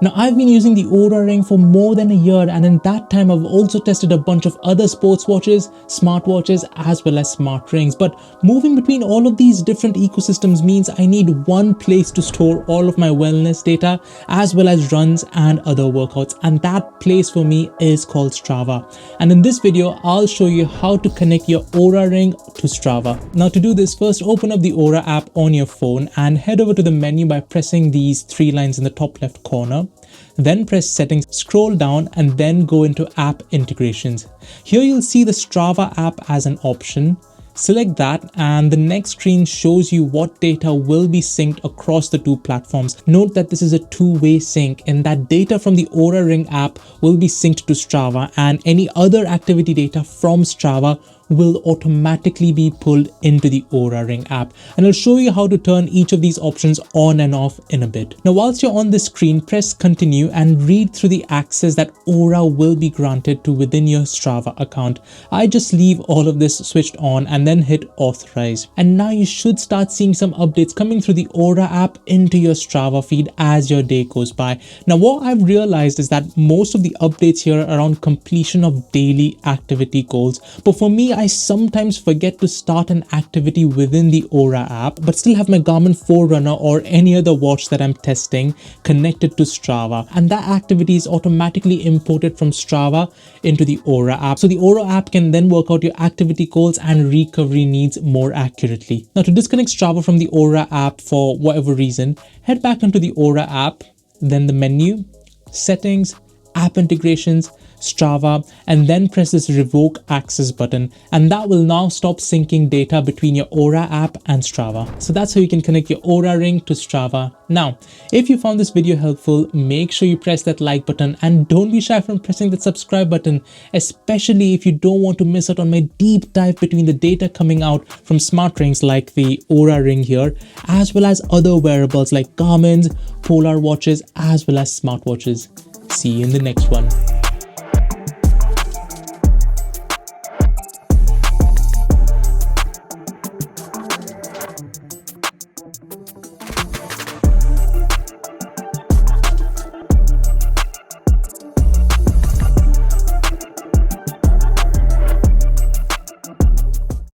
Now, I've been using the Oura Ring for more than a year, and in that time I've also tested a bunch of other sports watches, smartwatches, as well as smart rings. But moving between all of these different ecosystems means I need one place to store all of my wellness data, as well as runs and other workouts. And that place for me is called Strava. And in this video, I'll show you how to connect your Oura Ring to Strava. Now, to do this, first open up the Oura app on your phone and head over to the menu by pressing these three lines in the top left corner. Then press settings, scroll down, and then go into app integrations. Here you'll see the Strava app as an option. Select that, and the next screen shows you what data will be synced across the two platforms. Note that this is a two-way sync, and that data from the Oura Ring app will be synced to Strava, and any other activity data from Strava will automatically be pulled into the Oura Ring app. And I'll show you how to turn each of these options on and off in a bit. Now, whilst you're on the screen, press continue and read through the access that Oura will be granted to within your Strava account. I just leave all of this switched on and then hit authorize. And now you should start seeing some updates coming through the Oura app into your Strava feed as your day goes by. Now, what I've realized is that most of the updates here are around completion of daily activity goals. But for me, I sometimes forget to start an activity within the Oura app, but still have my Garmin Forerunner or any other watch that I'm testing connected to Strava. And that activity is automatically imported from Strava into the Oura app. So the Oura app can then work out your activity goals and recovery needs more accurately. Now, to disconnect Strava from the Oura app for whatever reason, head back into the Oura app, then the menu, settings, app integrations, Strava, and then press this revoke access button, and that will now stop syncing data between your Oura app and Strava. So that's how you can connect your Oura Ring to Strava. Now, if you found this video helpful, make sure you press that like button and don't be shy from pressing that subscribe button, especially if you don't want to miss out on my deep dive between the data coming out from smart rings like the Oura Ring here, as well as other wearables like Garmin's, Polar watches, as well as smartwatches. See you in the next one.